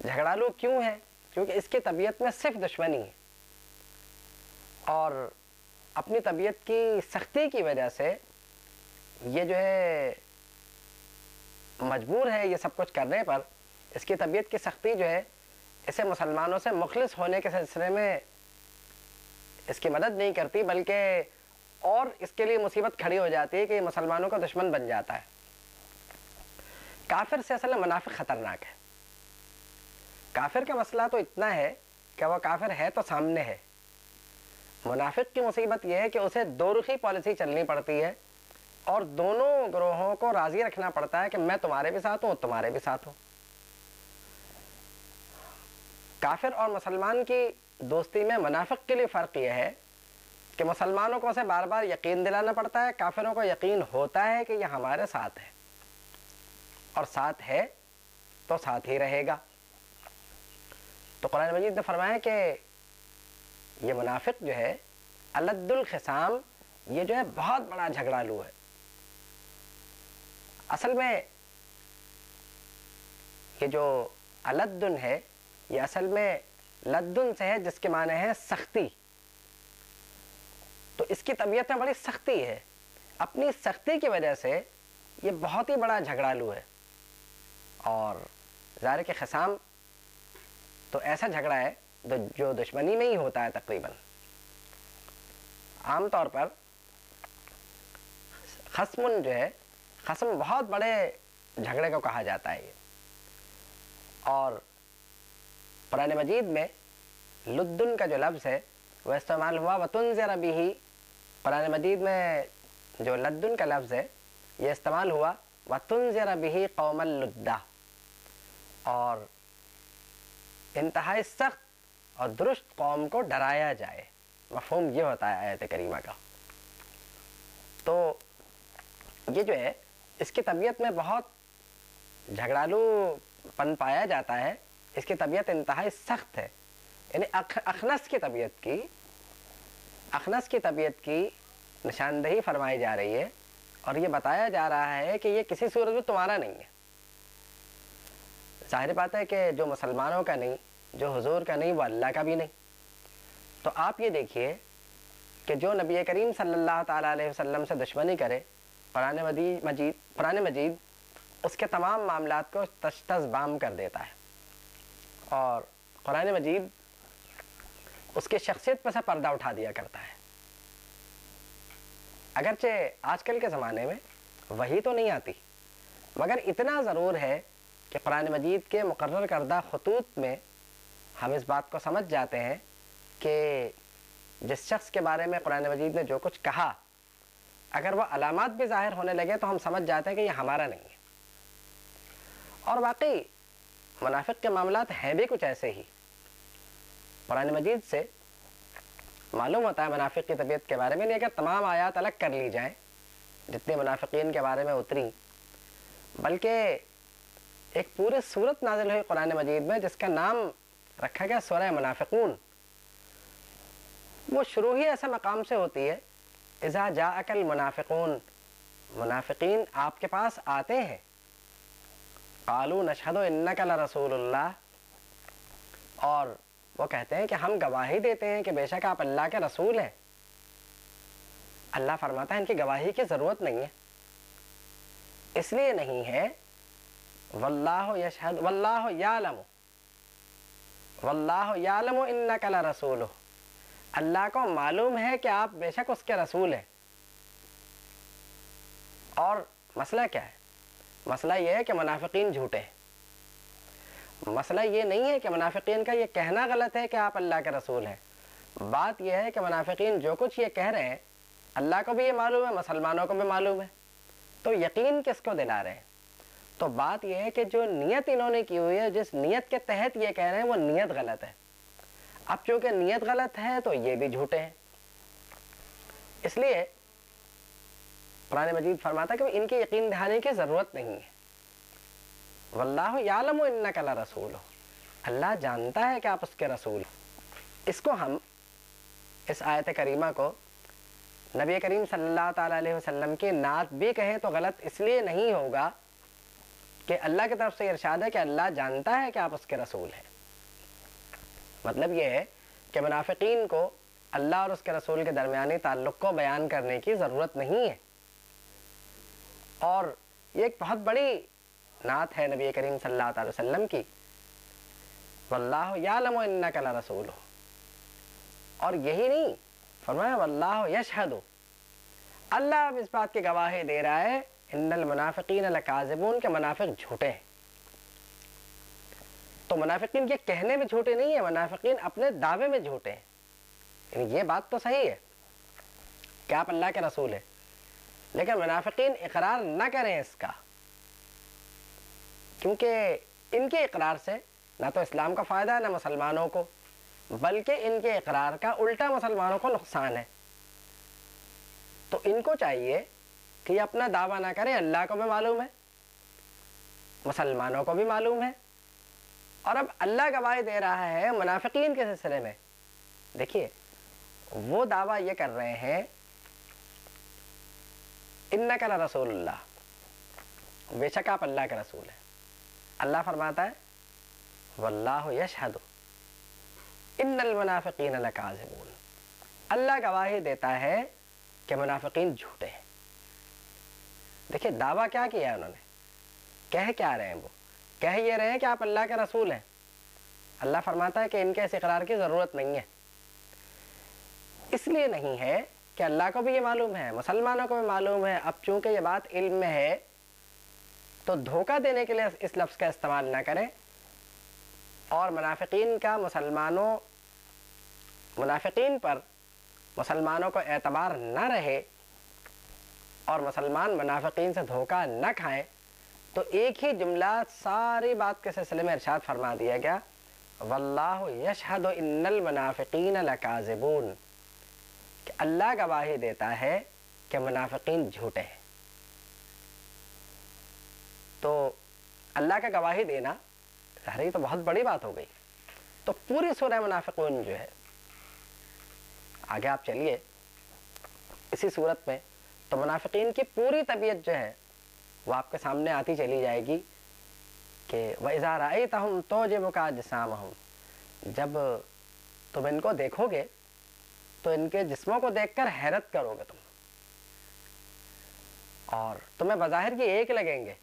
جھگڑالو کیوں ہے؟ کیونکہ اس کی طبیعت میں صرف دشمنی ہے، اور اپنی طبیعت کی سختی کی وجہ سے یہ جو ہے مجبور ہے یہ سب کچھ کرنے پر۔ اس کی طبیعت کی سختی جو ہے اسے مسلمانوں سے مخلص ہونے کے سلسلے میں اس کی مدد نہیں کرتی، بلکہ اور اس کے لیے مصیبت کھڑی ہو جاتی ہے کہ یہ مسلمانوں کا دشمن بن جاتا ہے۔ کافر سے اصل میں منافق خطرناک ہے۔ کافر کا مسئلہ تو اتنا ہے کہ وہ کافر ہے تو سامنے ہے، منافق کی مصیبت یہ ہے کہ اسے دو رخی پالیسی چلنی پڑتی ہے، اور دونوں گروہوں کو راضی رکھنا پڑتا ہے کہ میں تمہارے بھی ساتھ ہوں، تمہارے بھی ساتھ ہوں۔ کافر اور مسلمان کی دوستی میں منافق کے لیے فرق یہ ہے کہ مسلمانوں کو اسے بار بار یقین دلانا پڑتا ہے، کافروں کو یقین ہوتا ہے کہ یہ ہمارے ساتھ ہے، اور ساتھ ہے تو ساتھ ہی رہے گا۔ تو قرآن مجید نے فرمایا کہ یہ منافق جو ہے الد الخصام، یہ جو ہے بہت بڑا جھگڑالو ہے۔ اصل میں یہ جو الدن ہے یہ اصل میں لدن سے ہے، جس کے معنی ہے سختی۔ تو اس کی طبیعت میں بڑی سختی ہے، اپنی سختی کی وجہ سے یہ بہت ہی بڑا جھگڑالو ہے۔ اور ظاہر کہ خصام تو ایسا جھگڑا ہے جو دشمنی میں ہی ہوتا ہے تقریباً۔ عام طور پر خصم جو ہے، خصم بہت بڑے جھگڑے کو کہا جاتا ہے یہ۔ اور قرآن مجید میں لدن کا جو لفظ ہے وہ استعمال ہوا وَتُنذِرَ بِهِ۔ قرآن مجید میں جو لدن کا لفظ ہے یہ استعمال ہوا وَتُنذِرَ بِهِ قَوْمَ اللُّدَّةِ، اور انتہائی سخت اور درست قوم کو ڈرایا جائے۔ مفہوم یہ ہوتا ہے آیت کریمہ کا۔ تو یہ جو ہے اس کی طبیعت میں بہت جھگڑالو پن پایا جاتا ہے، اس کی طبیعت انتہائی سخت ہے۔ یعنی اخنس کی طبیعت کی نشاندہی فرمائی جا رہی ہے، اور یہ بتایا جا رہا ہے کہ یہ کسی صورت میں تمہارا نہیں ہے۔ ظاہر بات ہے کہ جو مسلمانوں کا نہیں، جو حضور کا نہیں، وہ اللہ کا بھی نہیں۔ تو آپ یہ دیکھیے کہ جو نبی کریم صلی اللہ تعالیٰ علیہ وسلم سے دشمنی کرے، قرآن مجید اس کے تمام معاملات کو تشتز بام کر دیتا ہے، اور قرآن مجید اس کی شخصیت پر سے پردہ اٹھا دیا کرتا ہے۔ اگرچہ آج کل کے زمانے میں وہی تو نہیں آتی، مگر اتنا ضرور ہے کہ قرآن مجید کے مقرر کردہ خطوط میں ہم اس بات کو سمجھ جاتے ہیں کہ جس شخص کے بارے میں قرآن مجید نے جو کچھ کہا، اگر وہ علامات بھی ظاہر ہونے لگے تو ہم سمجھ جاتے ہیں کہ یہ ہمارا نہیں ہے۔ اور واقعی منافق کے معاملات ہیں بھی کچھ ایسے ہی۔ قرآن مجید سے معلوم ہوتا ہے منافق کی طبیعت کے بارے میں، نہیں اگر تمام آیات الگ کر لی جائیں جتنے منافقین کے بارے میں اتری، بلکہ ایک پورے سورت نازل ہوئی قرآن مجید میں جس کا نام رکھا گیا سورہ منافقون۔ وہ شروع ہی ایسے مقام سے ہوتی ہے اذا جاءک المنافقون، منافقین آپ کے پاس آتے ہیں، قالوا نشہد انک لرسول اللہ، اور وہ کہتے ہیں کہ ہم گواہی دیتے ہیں کہ بے شک آپ اللہ کے رسول ہیں۔ اللہ فرماتا ہے ان کی گواہی کی ضرورت نہیں ہے، اس لیے نہیں ہے واللہ یشہد واللہ یعلم انک لرسولہ، اللہ کو معلوم ہے کہ آپ بے شک اس کے رسول ہیں۔ اور مسئلہ کیا ہے؟ مسئلہ یہ ہے کہ منافقین جھوٹے ہیں۔ مسئلہ یہ نہیں ہے کہ منافقین کا یہ کہنا غلط ہے کہ آپ اللہ کے رسول ہیں، بات یہ ہے کہ منافقین جو کچھ یہ کہہ رہے ہیں اللہ کو بھی یہ معلوم ہے، مسلمانوں کو بھی معلوم ہے، تو یقین کس کو دلا رہے ہیں؟ تو بات یہ ہے کہ جو نیت انہوں نے کی ہوئی ہے، جس نیت کے تحت یہ کہہ رہے ہیں، وہ نیت غلط ہے۔ اب چونکہ نیت غلط ہے تو یہ بھی جھوٹے ہیں، اس لیے قرآن مجید فرماتا ہے کہ ان کی یقین دہانی کی ضرورت نہیں ہے۔ واللہ یعلم انک لرسولہ، اللہ جانتا ہے کہ آپ اس کے رسول۔ اس کو ہم اس آیت کریمہ کو نبی کریم صلی اللہ تعالیٰ علیہ وسلم کی نعت بھی کہیں تو غلط اس لیے نہیں ہوگا کہ اللہ کی طرف سے ارشاد ہے کہ اللہ جانتا ہے کہ آپ اس کے رسول ہیں۔ مطلب یہ ہے کہ منافقین کو اللہ اور اس کے رسول کے درمیانی تعلق کو بیان کرنے کی ضرورت نہیں ہے، اور یہ ایک بہت بڑی نعت ہے نبی کریم صلی اللہ علیہ وسلم کی، واللہ یعلم انک لرسولہ۔ اور یہی نہیں، فرمایا واللہ یشہد، اللہ اب اس بات کی گواہی دے رہا ہے ان المنافقین لکاذبون، کہ منافق جھوٹے ہیں۔ تو منافقین یہ کہنے میں جھوٹے نہیں ہیں، منافقین اپنے دعوے میں جھوٹے ہیں۔ یعنی یہ بات تو صحیح ہے کہ آپ اللہ کے رسول ہیں، لیکن منافقین اقرار نہ کریں اس کا، کیونکہ ان کے اقرار سے نہ تو اسلام کا فائدہ ہے نہ مسلمانوں کو، بلکہ ان کے اقرار کا الٹا مسلمانوں کو نقصان ہے۔ تو ان کو چاہیے کہ یہ اپنا دعویٰ نہ کریں، اللہ کو بھی معلوم ہے، مسلمانوں کو بھی معلوم ہے، اور اب اللہ گواہی دے رہا ہے منافقین کے سلسلے میں۔ دیکھیے وہ دعویٰ یہ کر رہے ہیں انک لرسول اللہ، بے شک آپ اللہ کے رسول ہیں۔ اللہ فرماتا ہے واللہ یشہد ان المنافقین لکاذبون، اللہ گواہی دیتا ہے کہ منافقین جھوٹے ہیں۔ دیکھیں دعویٰ کیا کیا ہے انہوں نے، کہہ کیا رہے ہیں؟ وہ کہہ یہ رہے ہیں کہ آپ اللہ کے رسول ہیں۔ اللہ فرماتا ہے کہ ان کے اس اقرار کی ضرورت نہیں ہے، اس لیے نہیں ہے کہ اللہ کو بھی یہ معلوم ہے، مسلمانوں کو بھی معلوم ہے۔ اب چونکہ یہ بات علم میں ہے تو دھوکہ دینے کے لیے اس لفظ کا استعمال نہ کریں، اور منافقین پر مسلمانوں کو اعتبار نہ رہے، اور مسلمان منافقین سے دھوکہ نہ کھائیں، تو ایک ہی جملہ ساری بات کے سلسلے میں ارشاد فرما دیا گیا واللہ یشہد ان المنافقین لکاذبون، کہ اللہ گواہی دیتا ہے کہ منافقین جھوٹے ہیں۔ تو اللہ کا گواہی دینا ظاہر تو بہت بڑی بات ہو گئی۔ تو پوری سورہ منافقون جو ہے، آگے آپ چلیے اسی صورت میں، تو منافقین کی پوری طبیعت جو ہے وہ آپ کے سامنے آتی چلی جائے گی کہ وَإِذَا رَأَيْتَهُمْ تُعْجِبُكَ أَجْسَامُهُمْ، جب تم ان کو دیکھو گے تو ان کے جسموں کو دیکھ کر حیرت کرو گے تم، اور تمہیں بظاہر یہ ایک لگیں گے،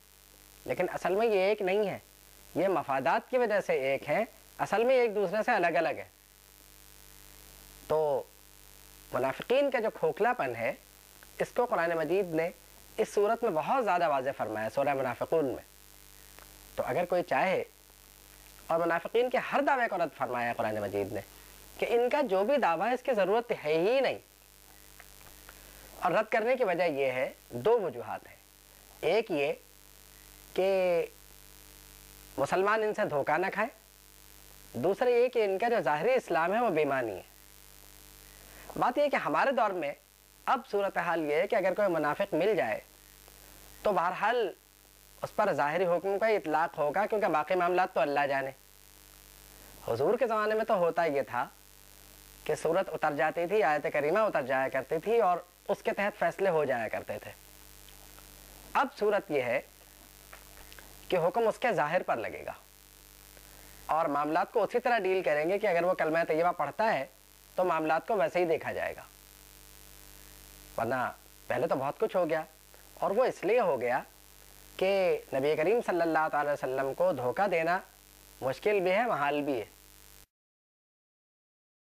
لیکن اصل میں یہ ایک نہیں ہے، یہ مفادات کی وجہ سے ایک ہیں، اصل میں ایک دوسرے سے الگ الگ ہے۔ تو منافقین کا جو کھوکھلا پن ہے، اس کو قرآن مجید نے اس صورت میں بہت زیادہ واضح فرمایا، سورہ منافقون میں۔ تو اگر کوئی چاہے، اور منافقین کے ہر دعوے کو رد فرمایا قرآن مجید نے کہ ان کا جو بھی دعویٰ ہے اس کی ضرورت ہے ہی نہیں، اور رد کرنے کی وجہ یہ ہے، دو وجوہات ہیں۔ ایک یہ کہ مسلمان ان سے دھوکہ نہ کھائے، دوسرے یہ کہ ان کا جو ظاہری اسلام ہے وہ بے ایمانی ہے۔ بات یہ ہے کہ ہمارے دور میں اب صورتحال یہ ہے کہ اگر کوئی منافق مل جائے تو بہرحال اس پر ظاہری حکم کا اطلاق ہوگا، کیونکہ باقی معاملات تو اللہ جانے۔ حضور کے زمانے میں تو ہوتا یہ تھا کہ صورت اتر جاتی تھی، آیت کریمہ اتر جایا کرتی تھی، اور اس کے تحت فیصلے ہو جایا کرتے تھے۔ اب صورت یہ ہے کہ حکم اس کے ظاہر پر لگے گا، اور معاملات کو اسی طرح ڈیل کریں گے کہ اگر وہ کلمہ طیبہ پڑھتا ہے تو معاملات کو ویسے ہی دیکھا جائے گا۔ ورنہ پہلے تو بہت کچھ ہو گیا، اور وہ اس لیے ہو گیا کہ نبی کریم صلی اللہ علیہ وسلم کو دھوکہ دینا مشکل بھی ہے، محال بھی ہے۔